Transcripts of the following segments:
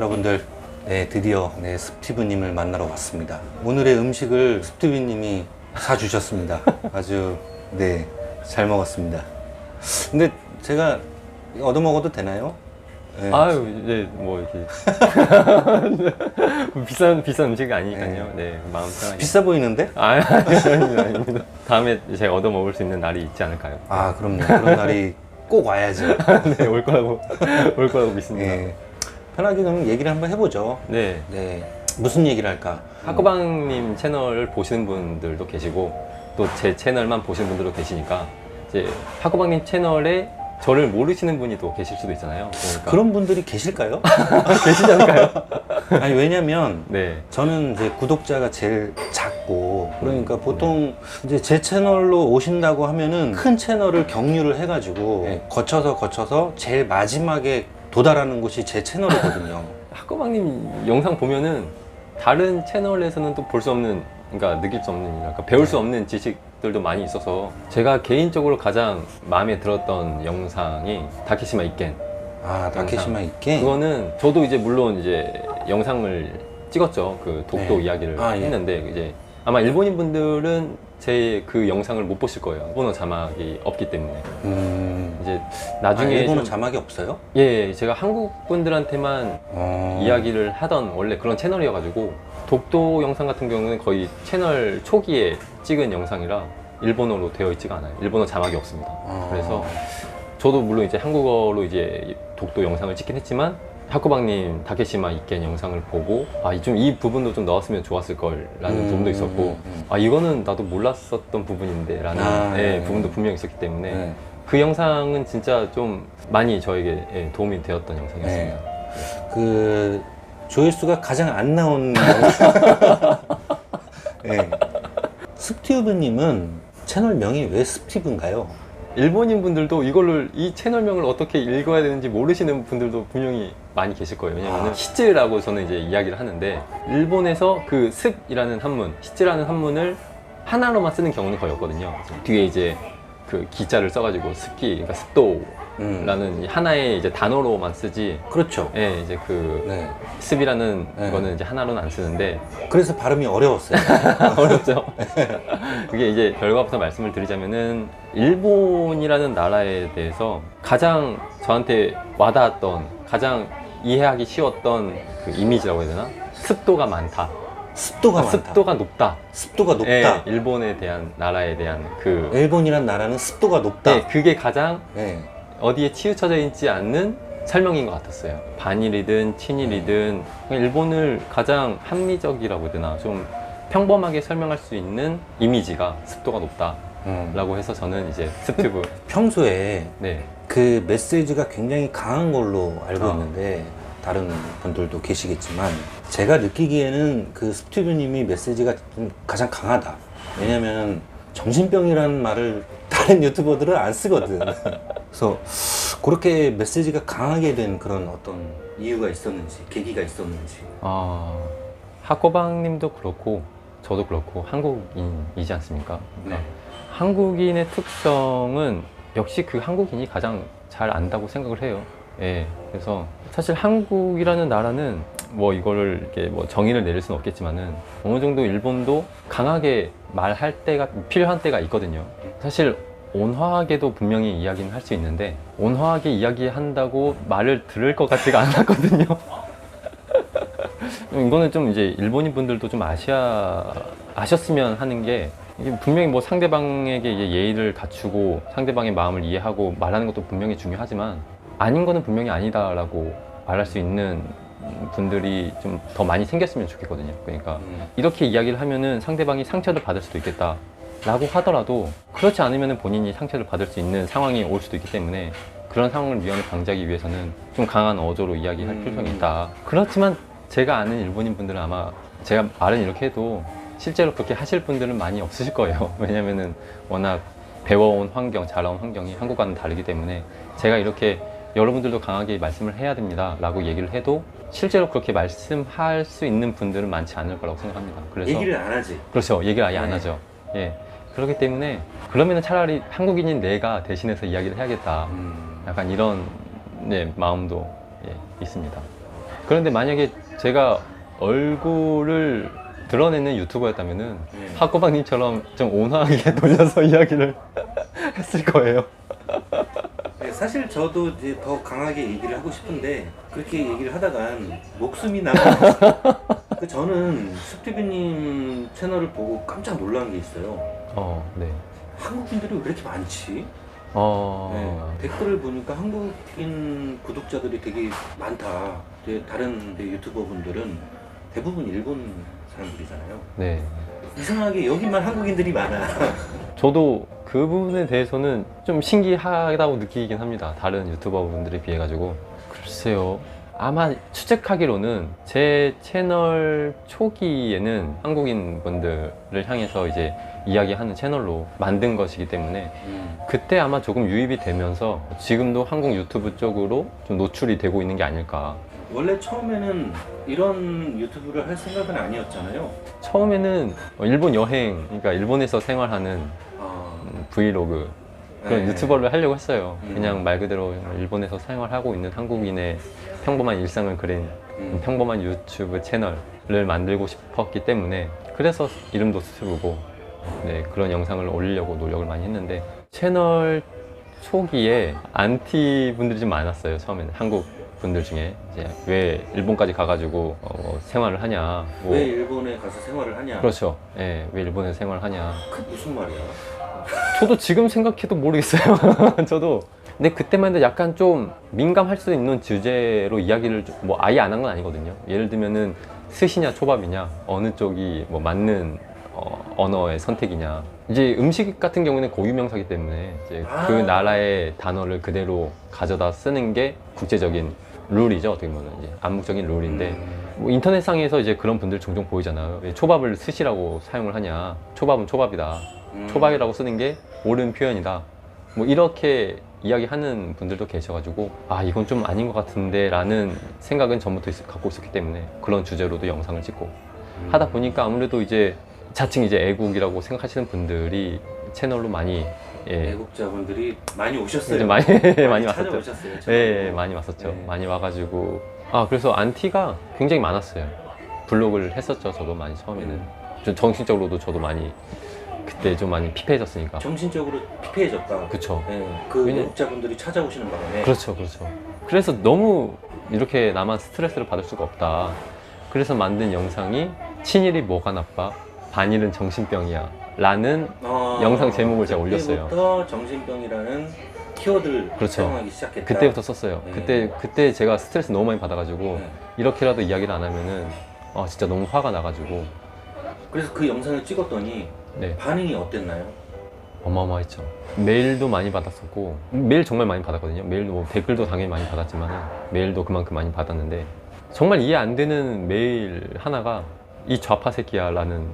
여러분들, 네, 드디어 스티브님을 만나러 왔습니다. 오늘의 음식을 스티브님이 사주셨습니다. 아주 잘 먹었습니다. 근데 제가 얻어먹어도 되나요? 네. 아유, 이제 뭐 이렇게 비싼 음식이 아니니까요. 네, 마음 편하게. 비싸 보이는데? 아닙니다. 다음에 제가 얻어 먹을 수 있는 날이 있지 않을까요? 아, 그럼요. 그런 날이 꼭 와야죠. 네, 올 거라고 믿습니다. 네. 편하게 그럼 얘기를 한번 해보죠. 네. 무슨 얘기를 할까? 학고방님 채널을 보시는 분들도 계시고 또 제 채널만 보시는 분들도 계시니까 이제 학고방님 채널에 저를 모르시는 분이 또 계실 수도 있잖아요. 그러니까. 그런 분들이 계실까요? 계시지 않을까요? 아니, 왜냐면 네. 저는 이제 구독자가 제일 작고, 그러니까 보통 이제 제 채널로 오신다고 하면은 큰 채널을 경유를 해가지고 거쳐서 제일 마지막에 도달하는 곳이 제 채널이거든요. 학고방님 영상 보면은 다른 채널에서는 또 볼 수 없는, 그러니까 느낄 수 없는, 그러니까 배울 수 없는 지식들도 많이 있어서 제가 개인적으로 가장 마음에 들었던 영상이 다케시마 이켄. 아, 다케시마 이켄? 그거는 저도 이제 물론 이제 영상을 찍었죠. 그 독도 이야기를 아, 예. 했는데 이제 아마 일본인 분들은 제 그 영상을 못 보실 거예요. 일본어 자막이 없기 때문에. 이제 나중에 일본어 좀- 자막이 없어요? 예, 제가 한국 분들한테만 이야기를 하던 원래 그런 채널이어가지고 독도 영상 같은 경우는 거의 채널 초기에 찍은 영상이라 일본어로 되어 있지가 않아요. 일본어 자막이 없습니다. 그래서 저도 물론 이제 한국어로 이제 독도 영상을 찍긴 했지만 학고방님 다케시마 이켄 영상을 보고 이 부분도 좀 넣었으면 좋았을 걸라는 부분도 있었고 이거는 나도 몰랐었던 부분인데 라는 부분도 분명히 있었기 때문에 그 영상은 진짜 좀 많이 저에게 도움이 되었던 영상이었습니다. 그 조회수가 가장 안 나온 스티브님은 채널명이 왜 스티브인가요? 일본인 분들도 이 채널명을 어떻게 읽어야 되는지 모르시는 분들도 분명히 많이 계실 거예요. 왜냐면은 시즈라고 저는 이제 이야기를 하는데 일본에서 그 습이라는 한문, 시즈라는 한문을 하나로만 쓰는 경우는 거의 없거든요. 뒤에 이제 그 기자를 써가지고 습기, 그러니까 습도라는 하나의 이제 단어로만 쓰지. 그렇죠. 예, 이제 그 습이라는 거는 이제 하나로는 안 쓰는데 그래서 발음이 어려웠어요. 어렵죠. 그게 이제 결과부터 말씀을 드리자면은 일본이라는 나라에 대해서 가장 저한테 와닿았던, 가장 이해하기 쉬웠던 그 이미지라고 해야 되나? 습도가 많다. 습도가 많다. 습도가 높다. 습도가 높다. 예, 일본에 대한, 나라에 대한 그 일본이란 나라는 습도가 높다. 예, 그게 가장 네. 어디에 치우쳐져 있지 않는 설명인 것 같았어요. 반일이든 친일이든 일본을 가장 합리적이라고 해야 되나, 좀 평범하게 설명할 수 있는 이미지가 습도가 높다라고 해서 저는 이제 스티브. 평소에 네. 그 메시지가 굉장히 강한 걸로 알고 있는데 다른 분들도 계시겠지만 제가 느끼기에는 그 스티브님이 메시지가 좀 가장 강하다. 왜냐면 정신병이라는 말을 다른 유튜버들은 안 쓰거든. 그래서 그렇게 메시지가 강하게 된 그런 어떤 이유가 있었는지, 계기가 있었는지. 학고방님도 그렇고 저도 그렇고 한국인이지 않습니까? 그러니까 한국인의 특성은 역시 그 한국인이 가장 잘 안다고 생각을 해요. 예, 그래서 사실 한국이라는 나라는 뭐 이거를 이렇게 뭐 정의를 내릴 수는 없겠지만은 어느 정도 일본도 강하게 말할 때가 필요한 때가 있거든요. 사실 온화하게도 분명히 이야기는 할 수 있는데 온화하게 이야기한다고 말을 들을 것 같지가 않았거든요. 이거는 좀 이제 일본인 분들도 좀 아셨으면 하는 게, 이게 분명히 뭐 상대방에게 이제 예의를 갖추고 상대방의 마음을 이해하고 말하는 것도 분명히 중요하지만 아닌 거는 분명히 아니다라고 말할 수 있는 분들이 좀 더 많이 생겼으면 좋겠거든요. 그러니까 이렇게 이야기를 하면은 상대방이 상처를 받을 수도 있겠다 라고 하더라도 그렇지 않으면 본인이 상처를 받을 수 있는 상황이 올 수도 있기 때문에 그런 상황을 미연에 방지하기 위해서는 좀 강한 어조로 이야기할 필요성이 있다. 그렇지만 제가 아는 일본인 분들은 아마 제가 말은 이렇게 해도 실제로 그렇게 하실 분들은 많이 없으실 거예요. 왜냐면은 워낙 배워온 환경, 자라온 환경이 한국과는 다르기 때문에 제가 이렇게 여러분들도 강하게 말씀을 해야 됩니다 라고 얘기를 해도 실제로 그렇게 말씀할 수 있는 분들은 많지 않을 거라고 생각합니다. 그래서 얘기를 안 하지. 그렇죠. 얘기를 아예 안 하죠. 예. 그렇기 때문에 그러면 차라리 한국인인 내가 대신해서 이야기를 해야겠다. 약간 이런 마음도 있습니다. 그런데 만약에 제가 얼굴을 드러내는 유튜버였다면은 네. 하코방님처럼 좀 온화하게 돌려서 이야기를 했을 거예요. 네, 사실 저도 이제 더 강하게 얘기를 하고 싶은데 그렇게 얘기를 하다간 목숨이 나가. 저는 스티브님 채널을 보고 깜짝 놀란 게 있어요. 네. 한국인들이 왜 이렇게 많지? 네, 댓글을 보니까 한국인 구독자들이 되게 많다. 다른 유튜버 분들은 대부분 일본 사람들이잖아요. 네. 이상하게 여기만 한국인들이 많아. 저도 그 부분에 대해서는 좀 신기하다고 느끼긴 합니다. 다른 유튜버 분들에 비해 가지고. 글쎄요. 아마 추측하기로는 제 채널 초기에는 한국인 분들을 향해서 이제 이야기하는 채널로 만든 것이기 때문에 그때 아마 조금 유입이 되면서 지금도 한국 유튜브 쪽으로 좀 노출이 되고 있는 게 아닐까. 원래 처음에는 이런 유튜브를 할 생각은 아니었잖아요. 처음에는 일본 여행, 그러니까 일본에서 생활하는 브이로그 그런 네. 유튜버를 하려고 했어요. 그냥 말 그대로 일본에서 생활하고 있는 한국인의 평범한 일상을 그린 평범한 유튜브 채널을 만들고 싶었기 때문에 그래서 이름도 스튜브고 네, 그런 영상을 올리려고 노력을 많이 했는데 채널 초기에 안티 분들이 좀 많았어요. 처음에는 한국 분들 중에 이제 왜 일본까지 가가지고 생활을 하냐 뭐, 왜 일본에 가서 생활을 하냐? 그렇죠. 예, 왜 일본에서 생활을 하냐. 그 무슨 말이야? 저도 지금 생각해도 모르겠어요. 저도. 근데 그때만 해도 약간 좀 민감할 수 있는 주제로 이야기를 뭐 아예 안 한 건 아니거든요. 예를 들면은 스시냐 초밥이냐 어느 쪽이 뭐 맞는 언어의 선택이냐. 이제 음식 같은 경우는 고유명사기 때문에 이제 그 나라의 단어를 그대로 가져다 쓰는 게 국제적인 룰이죠. 어떻게 보면 이제 암묵적인 룰인데 뭐 인터넷상에서 이제 그런 분들 종종 보이잖아요. 왜 초밥을 스시라고 사용을 하냐. 초밥은 초밥이다. 초밥이라고 쓰는 게 옳은 표현이다. 뭐 이렇게 이야기하는 분들도 계셔가지고 아 이건 좀 아닌 것 같은데 라는 생각은 전부터 갖고 있었기 때문에 그런 주제로도 영상을 찍고 하다 보니까 아무래도 이제 자칭 이제 애국이라고 생각하시는 분들이 채널로 많이 애국자분들이 많이 오셨어요. 이제 많이 많이 왔었죠. 찾아오셨어요. 네, 많이 왔었죠. 네. 많이 와가지고 그래서 안티가 굉장히 많았어요. 블로그를 했었죠. 저도 많이 처음에는 좀 정신적으로도 저도 많이 그때 좀 많이 피폐해졌으니까. 정신적으로 피폐해졌다. 그쵸. 네, 그 왜냐- 애국자분들이 찾아오시는 바람에. 그렇죠, 그렇죠. 그래서 너무 이렇게 나만 스트레스를 받을 수가 없다. 그래서 만든 영상이 친일이 뭐가 나빠? 반일은 정신병이야. 라는 영상 제목을 제가 올렸어요. 그때부터 정신병이라는 키워드를 그렇죠. 사용하기 시작했다. 그때부터 썼어요. 네. 그때 제가 스트레스 너무 많이 받아가지고 네. 이렇게라도 이야기를 안 하면은 진짜 너무 화가 나가지고 그래서 그 영상을 찍었더니 네, 반응이 어땠나요? 어마어마했죠. 메일도 많이 받았었고 메일 정말 많이 받았거든요. 메일도 뭐 댓글도 당연히 많이 받았지만 메일도 그만큼 많이 받았는데 정말 이해 안 되는 메일 하나가 이 좌파 새끼야 라는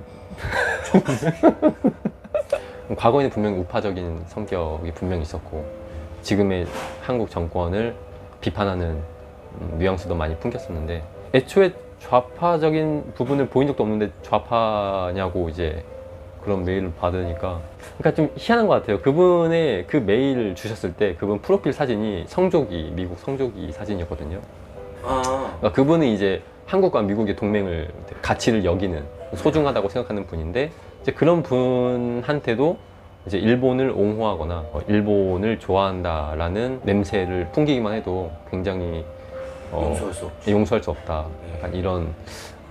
과거에는 분명히 우파적인 성격이 분명히 있었고 지금의 한국 정권을 비판하는 뉘앙스도 많이 풍겼었는데 애초에 좌파적인 부분을 보인 적도 없는데 좌파냐고 이제 그런 메일을 받으니까 그러니까 좀 희한한 것 같아요. 그분의 그 메일을 주셨을 때 그분 프로필 사진이 성조기 미국 성조기 사진이었거든요. 그러니까 그분은 이제 한국과 미국의 동맹을 가치를 여기는 소중하다고 생각하는 분인데 이제 그런 분한테도 이제 일본을 옹호하거나 일본을 좋아한다라는 냄새를 풍기기만 해도 굉장히 용서할 수 없죠. 용서할 수 없다. 약간 이런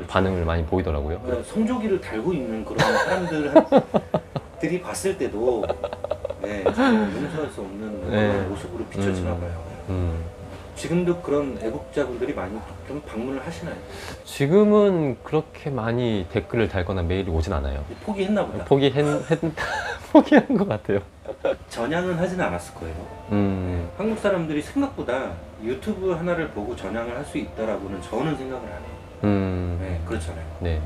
반응을 많이 보이더라고요. 그러니까 성조기를 달고 있는 그런 사람들이 봤을 때도 네, 용서할 수 없는 네. 그런 모습으로 비춰지나 봐요. 지금도 그런 애국자분들이 많이 좀 방문을 하시나요? 지금은 그렇게 많이 댓글을 달거나 메일이 오진 않아요. 포기했나 보다. 포기한 것 같아요. 전향은 하진 않았을 거예요. 한국 사람들이 생각보다 유튜브 하나를 보고 전향을 할 수 있다라고는 저는 생각을 안 해요. 네, 그렇잖아요. 네.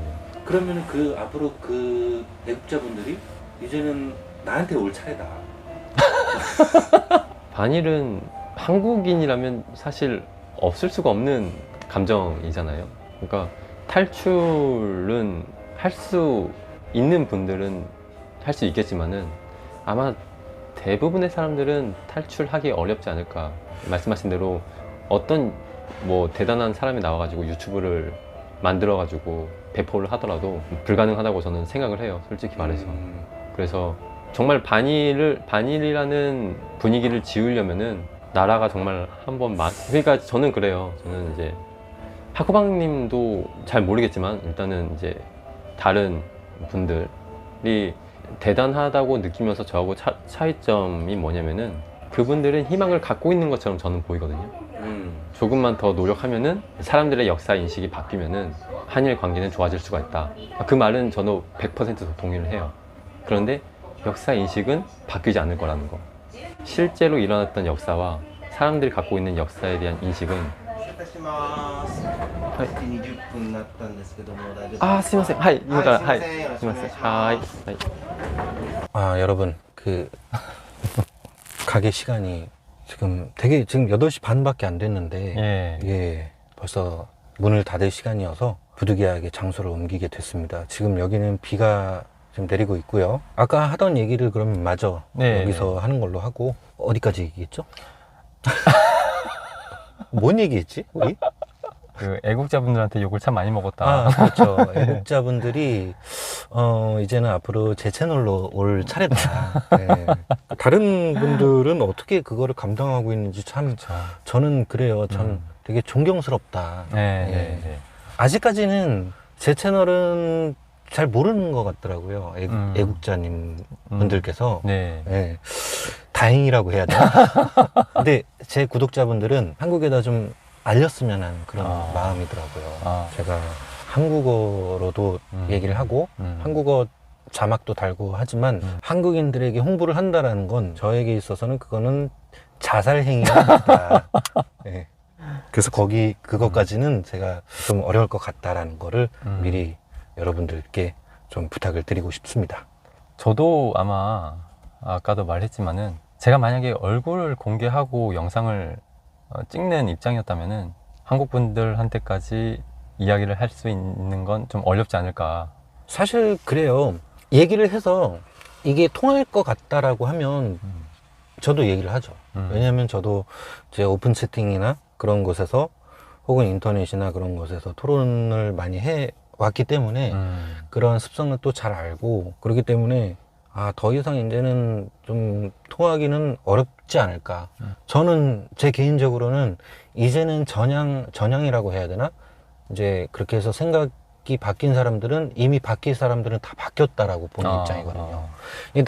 그러면 그 앞으로 그 애국자분들이 이제는 나한테 올 차례다. 반일은 한국인이라면 사실 없을 수가 없는 감정이잖아요. 그러니까 탈출은 할 수 있는 분들은 할 수 있겠지만은 아마 대부분의 사람들은 탈출하기 어렵지 않을까. 말씀하신 대로 어떤 뭐 대단한 사람이 나와가지고 유튜브를 만들어가지고 배포를 하더라도 불가능하다고 저는 생각을 해요. 솔직히 말해서. 그래서 정말 반일이라는 분위기를 지으려면은 나라가 정말 한번 그러니까 저는 그래요. 저는 이제 하코방님도 잘 모르겠지만 일단은 이제 다른 분들이 대단하다고 느끼면서 저하고 차이점이 뭐냐면은 그분들은 희망을 갖고 있는 것처럼 저는 보이거든요. 조금만 더 노력하면은 사람들의 역사 인식이 바뀌면은 한일 관계는 좋아질 수가 있다. 그 말은 저도 100% 동의를 해요. 그런데 역사 인식은 바뀌지 않을 거라는 거. 실제로 일어났던 역사와 사람들이 갖고 있는 역사에 대한 인식은 20分になったんですけども大丈夫ですか？ 아, すいません。はい、今から、はいい、はすいませんよろしくお願いします。はい。はい。 여러분 그 가게 시간이 지금 8시 반밖에 안 됐는데 예. 예, 벌써 문을 닫을 시간이어서 부득이하게 장소를 옮기게 됐습니다. 지금 여기는 비가 지금 내리고 있고요. 아까 하던 얘기를 그러면 마저 네, 여기서 하는 걸로 하고 어디까지 얘기했죠? 뭔 얘기했지 우리? 그 애국자분들한테 욕을 참 많이 먹었다. 아, 그렇죠. 애국자분들이 이제는 앞으로 제 채널로 올 차례다. 네. 다른 분들은 어떻게 그거를 감당하고 있는지 참 저는 그래요. 참 되게 존경스럽다. 네, 예. 네, 네. 아직까지는 제 채널은 잘 모르는 것 같더라고요. 애국자님 분들께서. 네. 예. 다행이라고 해야 되나? 근데 제 구독자분들은 한국에다 좀 알렸으면 하는 그런 마음이더라고요. 제가 한국어로도 얘기를 하고 한국어 자막도 달고 하지만 한국인들에게 홍보를 한다라는 건 저에게 있어서는 그거는 자살 행위다. 네. 그래서 그것까지는 제가 좀 어려울 것 같다라는 거를 미리 여러분들께 좀 부탁을 드리고 싶습니다. 저도 아마 아까도 말했지만은 제가 만약에 얼굴을 공개하고 영상을 찍는 입장이었다면은 한국 분들한테까지 이야기를 할 수 있는 건 좀 어렵지 않을까. 사실 그래요. 얘기를 해서 이게 통할 것 같다라고 하면 저도 얘기를 하죠. 왜냐하면 저도 제 오픈 채팅이나 그런 곳에서 혹은 인터넷이나 그런 곳에서 토론을 많이 해 왔기 때문에 그런 습성을 또 잘 알고 그렇기 때문에 더 이상 이제는 좀 통하기는 어렵지 않을까. 저는 제 개인적으로는 이제는 전향이라고 해야 되나? 이제 그렇게 해서 생각이 바뀐 사람들은 이미 바뀔 사람들은 다 바뀌었다라고 보는 입장이거든요. 이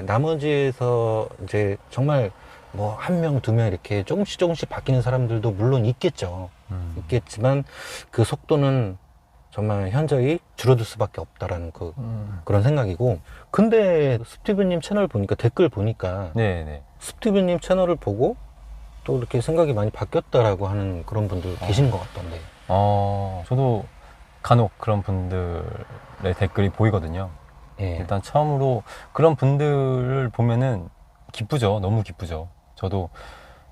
나머지에서 이제 정말 뭐 한 명, 두 명 이렇게 조금씩 바뀌는 사람들도 물론 있겠죠. 있겠지만 그 속도는 정말 현저히 줄어들 수밖에 없다라는 그런 생각이고. 근데 스티브님 채널 보니까 댓글 보니까 네네. 스티브님 채널을 보고 또 이렇게 생각이 많이 바뀌었다라고 하는 그런 분들 계신 것 같던데. 저도 간혹 그런 분들의 댓글이 보이거든요. 예. 일단 처음으로 그런 분들을 보면은 기쁘죠. 너무 기쁘죠. 저도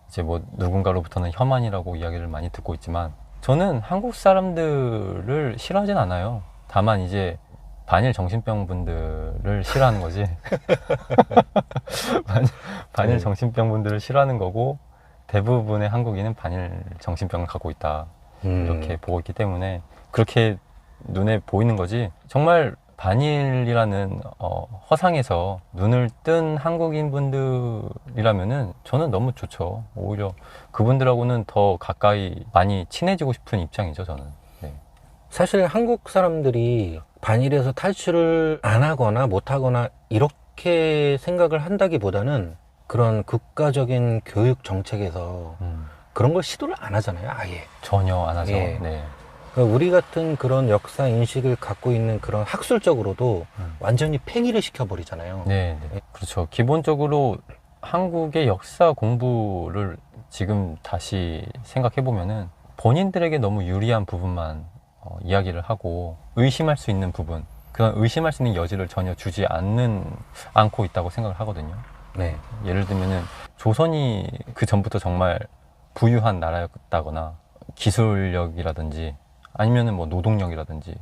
이제 뭐 누군가로부터는 혐한이라고 이야기를 많이 듣고 있지만 저는 한국 사람들을 싫어하진 않아요. 다만 이제 반일 정신병 분들을 싫어하는 거지. 반일 정신병 분들을 싫어하는 거고 대부분의 한국인은 반일 정신병을 갖고 있다. 이렇게 보고 있기 때문에 그렇게 눈에 보이는 거지. 정말 반일이라는 허상에서 눈을 뜬 한국인 분들이라면은 저는 너무 좋죠. 오히려 그분들하고는 더 가까이 많이 친해지고 싶은 입장이죠, 저는. 네. 사실 한국 사람들이 반일에서 탈출을 안 하거나 못 하거나 이렇게 생각을 한다기보다는 그런 국가적인 교육 정책에서 그런 걸 시도를 안 하잖아요, 아예. 전혀 안 하죠. 예. 네. 그러니까 우리 같은 그런 역사 인식을 갖고 있는 그런 학술적으로도 완전히 폐기를 시켜버리잖아요. 네, 네. 그렇죠. 기본적으로 한국의 역사 공부를 지금 다시 생각해 보면은 본인들에게 너무 유리한 부분만 이야기를 하고 의심할 수 있는 부분, 그런 의심할 수 있는 여지를 전혀 주지 않고 있다고 생각을 하거든요. 네. 예를 들면은 조선이 그 전부터 정말 부유한 나라였다거나 기술력이라든지 아니면은 뭐 노동력이라든지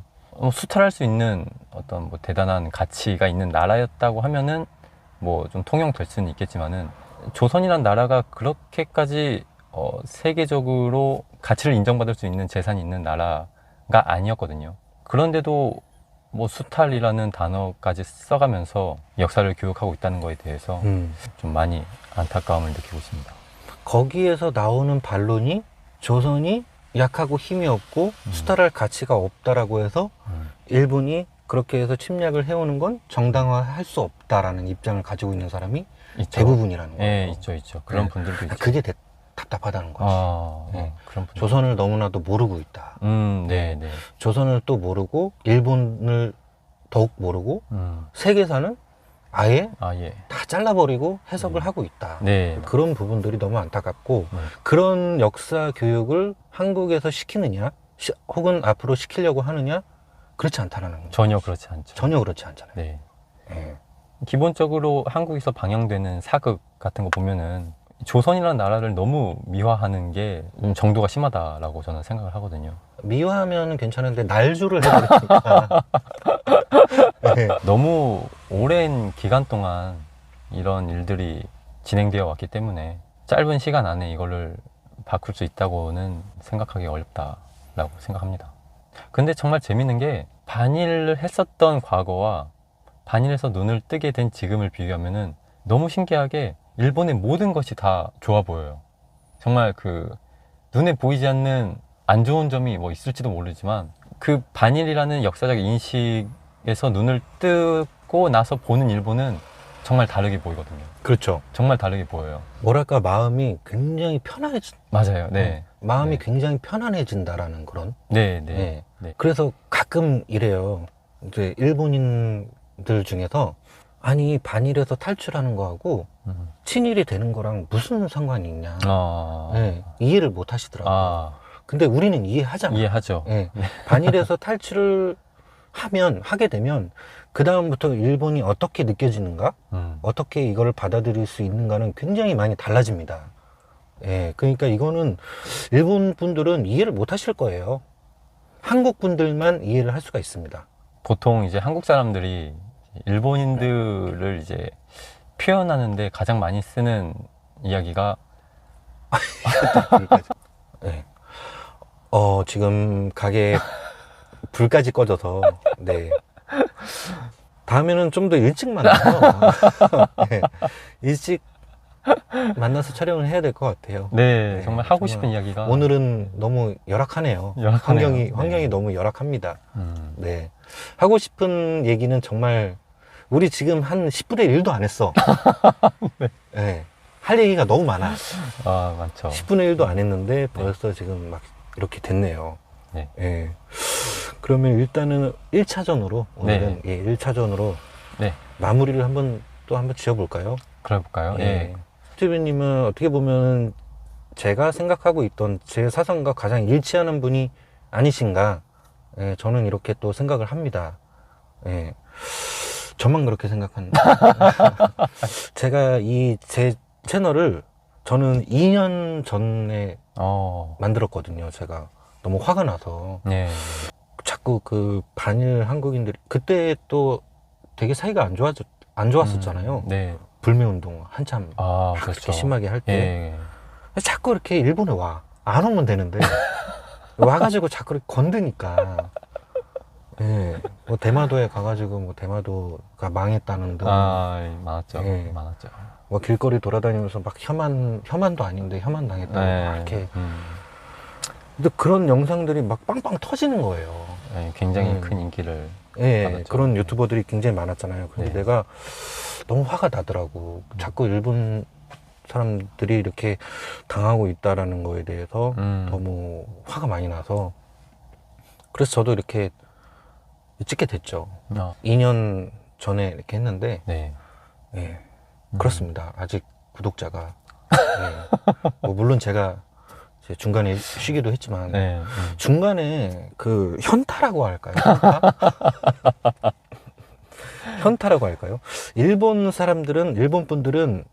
수탈할 수 있는 어떤 뭐 대단한 가치가 있는 나라였다고 하면은 뭐 좀 통용될 수는 있겠지만은 조선이란 나라가 그렇게까지 세계적으로 가치를 인정받을 수 있는 재산이 있는 나라가 아니었거든요. 그런데도 뭐 수탈이라는 단어까지 써가면서 역사를 교육하고 있다는 거에 대해서 좀 많이 안타까움을 느끼고 있습니다. 거기에서 나오는 반론이 조선이 약하고 힘이 없고 수탈할 가치가 없다라고 해서 일본이 그렇게 해서 침략을 해오는 건 정당화할 수 없다라는 입장을 가지고 있는 사람이 있죠. 대부분이라는 거예요. 네, 있죠. 그런 네. 분들도 있죠. 그게 답답하다는 거지. 네. 그런 분들. 조선을 너무나도 모르고 있다. 네. 조선을 또 모르고 일본을 더욱 모르고 세계사는 아예 예. 다 잘라버리고 해석을 하고 있다. 네. 그런 부분들이 너무 안타깝고 네. 그런 역사 교육을 한국에서 시키느냐 혹은 앞으로 시키려고 하느냐 그렇지 않다는 거죠. 전혀 그렇지 않죠. 전혀 그렇지 않잖아요. 네. 예. 기본적으로 한국에서 방영되는 사극 같은 거 보면은 조선이라는 나라를 너무 미화하는 게 정도가 심하다라고 저는 생각을 하거든요. 미화하면 괜찮은데 날조를 해버리니까 네. 너무 오랜 기간 동안 이런 일들이 진행되어 왔기 때문에 짧은 시간 안에 이거를 바꿀 수 있다고는 생각하기 어렵다라고 생각합니다. 근데 정말 재밌는 게 반일을 했었던 과거와 반일에서 눈을 뜨게 된 지금을 비교하면은 너무 신기하게 일본의 모든 것이 다 좋아 보여요. 정말 그 눈에 보이지 않는 안 좋은 점이 뭐 있을지도 모르지만 그 반일이라는 역사적 인식에서 눈을 뜨고 나서 보는 일본은 정말 다르게 보이거든요. 그렇죠. 정말 다르게 보여요. 뭐랄까 마음이 굉장히 편안해진 맞아요. 네. 마음이 네. 굉장히 편안해진다라는 그런 네. 네. 그래서 가끔 이래요. 이제 일본인들 중에서 아니 반일에서 탈출하는 거하고 친일이 되는 거랑 무슨 상관이 있냐. 네, 이해를 못 하시더라고요. 근데 우리는 이해하잖아요. 이해하죠. 네. 반일에서 탈출을 하게 되면 그 다음부터 일본이 어떻게 느껴지는가, 어떻게 이거를 받아들일 수 있는가는 굉장히 많이 달라집니다. 예, 그러니까 이거는 일본 분들은 이해를 못 하실 거예요. 한국 분들만 이해를 할 수가 있습니다. 보통 이제 한국 사람들이 일본인들을 이제 표현하는데 가장 많이 쓰는 이야기가 네. 지금 가게에 불까지 꺼져서 네. 다음에는 좀 더 일찍 만나서 네. 일찍 만나서 촬영을 해야 될 것 같아요. 네, 정말 하고 정말 싶은 이야기가 오늘은 너무 열악하네요. 열악하네요. 환경이 네. 너무 열악합니다. 네. 하고 싶은 얘기는 정말 우리 지금 한 10분의 1도 안 했어. 네. 네. 할 얘기가 너무 많아. 많죠. 10분의 1도 안 했는데 벌써 지금 막 이렇게 됐네요. 네. 예. 그러면 일단은 1차전으로 오늘은 네. 1차전으로 네. 마무리를 한번 지어볼까요? 그래볼까요? 예. 스티브님은 어떻게 보면 제가 생각하고 있던 제 사상과 가장 일치하는 분이 아니신가? 예, 저는 이렇게 또 생각을 합니다. 예. 저만 그렇게 생각하는. 제가 제 채널을 저는 2년 전에 만들었거든요. 제가 너무 화가 나서. 네. 자꾸 그 반일 한국인들이 그때 또 되게 사이가 안 좋았었잖아요. 네. 불매운동 한참 막 그렇죠. 그렇게 심하게 할 때. 예. 자꾸 이렇게 일본에 안 오면 되는데 와가지고 자꾸 이렇게 건드니까. 예. 뭐 대마도에 가가지고 뭐 대마도가 망했다는 등. 많았죠. 예. 많았죠. 뭐 길거리 돌아다니면서 막 혐한도 아닌데 혐한 당했다고 막 이렇게. 근데 그런 영상들이 막 빵빵 터지는 거예요. 네, 굉장히 큰 인기를 받았죠. 그런 유튜버들이 굉장히 많았잖아요. 근데 내가 너무 화가 나더라고. 자꾸 일본 사람들이 이렇게 당하고 있다라는 거에 대해서 너무 화가 많이 나서 그래서 저도 이렇게 찍게 됐죠. 2년 전에 이렇게 했는데 네. 예, 그렇습니다. 아직 구독자가 뭐 물론 제가 중간에 쉬기도 했지만 중간에 그 현타라고 할까요? 현타라고 할까요? 일본 분들은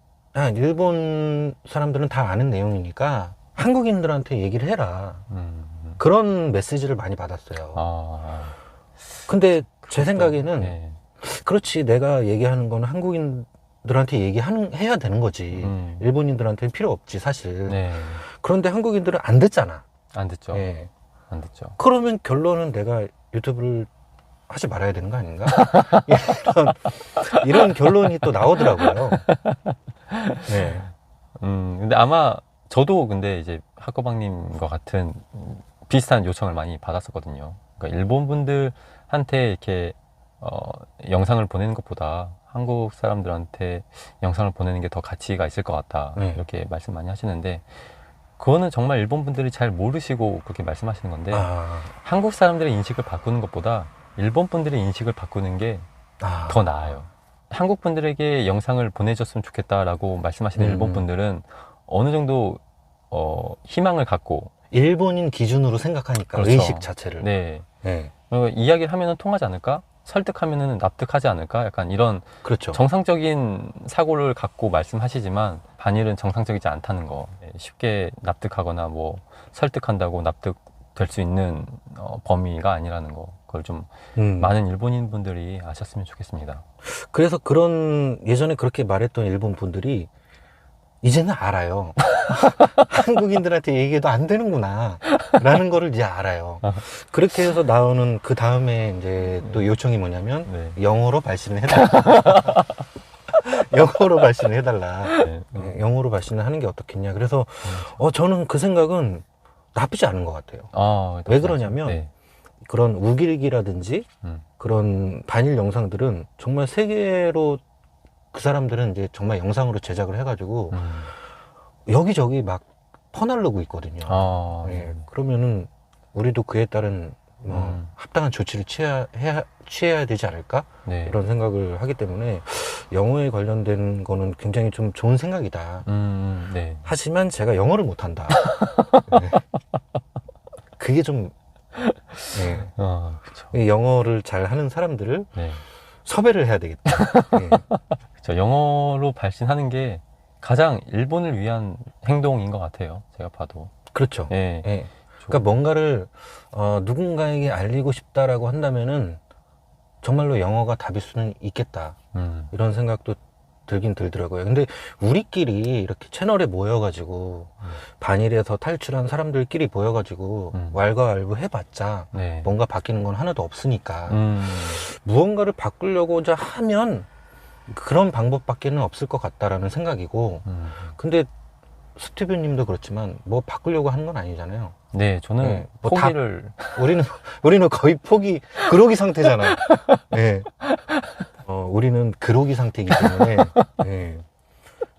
일본 사람들은 다 아는 내용이니까 한국인들한테 얘기를 해라. 그런 메시지를 많이 받았어요. 근데 제 생각에는 그렇지, 내가 얘기하는 건 한국인들 한국인들한테 해야 되는 거지. 일본인들한테는 필요 없지, 사실. 네. 그런데 한국인들은 안 듣잖아. 안 듣죠. 예. 안 듣죠. 그러면 결론은 내가 유튜브를 하지 말아야 되는 거 아닌가? 이런 결론이 또 나오더라고요. 네. 근데 아마 저도 근데 이제 학거방님과 같은 비슷한 요청을 많이 받았었거든요. 그러니까 일본 분들한테 이렇게 영상을 보내는 것보다 한국 사람들한테 영상을 보내는 게 더 가치가 있을 것 같다. 네. 이렇게 말씀 많이 하시는데 그거는 정말 일본 분들이 잘 모르시고 그렇게 말씀하시는 건데 한국 사람들의 인식을 바꾸는 것보다 일본 분들의 인식을 바꾸는 게 더 나아요. 한국 분들에게 영상을 보내줬으면 좋겠다라고 말씀하시는 일본 분들은 어느 정도 희망을 갖고 일본인 기준으로 생각하니까 그렇죠. 의식 자체를. 네. 네. 이야기를 하면은 통하지 않을까? 설득하면은 납득하지 않을까? 약간 이런 그렇죠. 정상적인 사고를 갖고 말씀하시지만 반일은 정상적이지 않다는 거. 쉽게 납득하거나 뭐 설득한다고 납득될 수 있는 범위가 아니라는 거. 그걸 좀 많은 일본인 분들이 아셨으면 좋겠습니다. 그래서 예전에 그렇게 말했던 일본 분들이 이제는 알아요. 한국인들한테 얘기해도 안 되는구나 라는 거를 이제 알아요. 그렇게 해서 나오는 그 다음에 이제 또 요청이 뭐냐면 네. 영어로 발신을 해달라. 영어로 발신을 해달라. 네. 영어로 발신을 하는 게 어떻겠냐. 그래서 저는 그 생각은 나쁘지 않은 것 같아요. 왜 그러냐면 네. 그런 우길기라든지 그런 반일 영상들은 정말 세계로 그 사람들은 이제 정말 영상으로 제작을 해가지고 여기저기 막 퍼날르고 있거든요. 예, 그러면은 우리도 그에 따른 합당한 조치를 취해야 되지 않을까? 네. 이런 생각을 하기 때문에 영어에 관련된 거는 굉장히 좀 좋은 생각이다. 네. 하지만 제가 영어를 못한다. 네. 그게 좀 네. 그렇죠. 영어를 잘 하는 사람들을 네. 섭외를 해야 되겠다. 네. 그렇죠. 영어로 발신하는 게 가장 일본을 위한 행동인 것 같아요. 제가 봐도. 그렇죠. 네. 네. 그러니까 뭔가를 누군가에게 알리고 싶다라고 한다면은 정말로 영어가 답일 수는 있겠다. 이런 생각도 들긴 들더라고요. 근데 우리끼리 이렇게 채널에 모여가지고 반일에서 탈출한 사람들끼리 모여가지고 왈가왈부 해봤자 네. 뭔가 바뀌는 건 하나도 없으니까 무언가를 바꾸려고자 하면 그런 방법밖에는 없을 것 같다라는 생각이고 근데 스티븐 님도 그렇지만 뭐 바꾸려고 하는 건 아니잖아요. 네, 저는 네, 뭐 포기를 우리는 거의 그로기 상태잖아요. 네. 우리는 그로기 상태이기 때문에 네.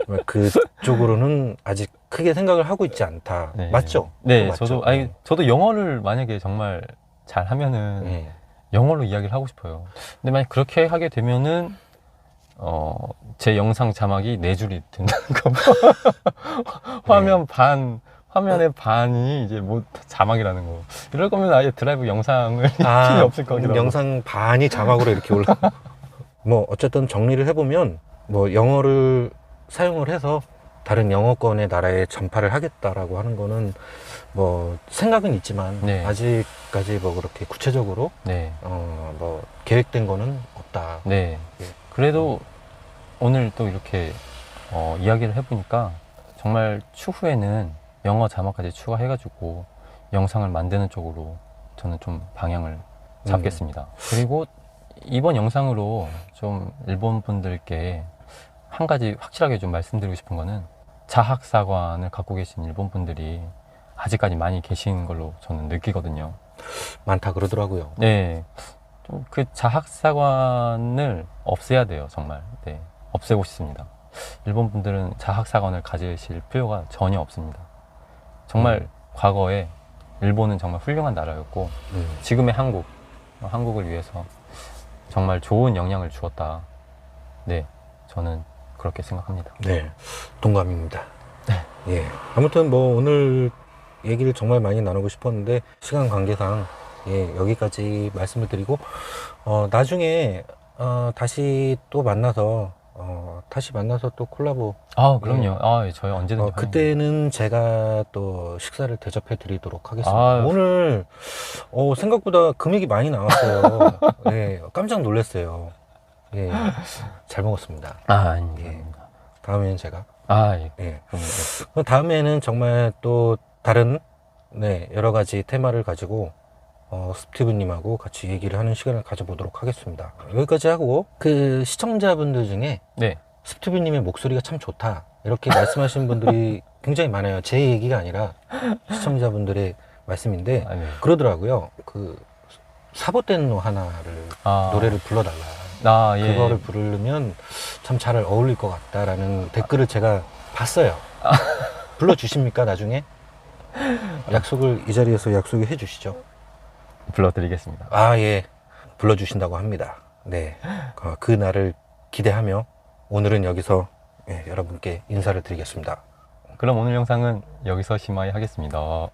정말 그쪽으로는 아직 크게 생각을 하고 있지 않다. 네. 맞죠? 네, 맞죠? 저도 영어를 만약에 정말 잘 하면은 네. 영어로 이야기를 하고 싶어요. 근데 만약 그렇게 하게 되면은 제 영상 자막이 4줄이 된다는 거. 화면의 반이 이제 뭐 자막이라는 거. 이럴 거면 아예 드라이브 영상을 필요 없을 거기도 하고. 영상 반이 자막으로 이렇게 올라. 뭐 어쨌든 정리를 해보면 뭐 영어를 사용을 해서 다른 영어권의 나라에 전파를 하겠다라고 하는 거는 뭐 생각은 있지만 네. 아직까지 뭐 그렇게 구체적으로 네. 뭐 계획된 거는 없다. 네. 예. 그래도 오늘 또 이렇게 이야기를 해보니까 정말 추후에는 영어 자막까지 추가해가지고 영상을 만드는 쪽으로 저는 좀 방향을 잡겠습니다. 그리고 이번 영상으로 좀 일본 분들께 한 가지 확실하게 좀 말씀드리고 싶은 거는 자학사관을 갖고 계신 일본 분들이 아직까지 많이 계신 걸로 저는 느끼거든요. 많다 그러더라고요. 네. 좀 그 자학사관을 없애야 돼요, 정말. 네. 없애고 싶습니다. 일본 분들은 자학사관을 가지실 필요가 전혀 없습니다. 정말 과거에 일본은 정말 훌륭한 나라였고 지금의 한국을 위해서 정말 좋은 영향을 주었다. 네, 저는 그렇게 생각합니다. 네, 동감입니다. 예. 아무튼 뭐 오늘 얘기를 정말 많이 나누고 싶었는데 시간 관계상 여기까지 말씀을 드리고 나중에 다시 또 만나서 또 콜라보. 그럼요. 저희 언제든지. 그때는 제가 또 식사를 대접해 드리도록 하겠습니다. 오늘 생각보다 금액이 많이 나왔어요. 네, 깜짝 놀랐어요. 예, 잘 먹었습니다. 아닙니다. 예. 다음에는 제가. 예. 예. 그럼 그럼 다음에는 정말 또 다른 여러 가지 테마를 가지고 스티브님하고 같이 얘기를 하는 시간을 가져보도록 하겠습니다. 여기까지 하고 그 시청자분들 중에 네. 스티브님의 목소리가 참 좋다 이렇게 말씀하시는 분들이 굉장히 많아요. 제 얘기가 아니라 시청자분들의 말씀인데 네. 그러더라고요. 그 사보텐노 하나를 노래를 불러달라. 예. 그거를 부르면 참 잘 어울릴 것 같다라는 댓글을 제가 봤어요. 불러주십니까 나중에? 약속을 이 자리에서 약속을 해주시죠. 불러드리겠습니다. 예. 불러주신다고 합니다. 네. 그 날을 기대하며 오늘은 여기서 여러분께 인사를 드리겠습니다. 그럼 오늘 영상은 여기서 심하게 하겠습니다.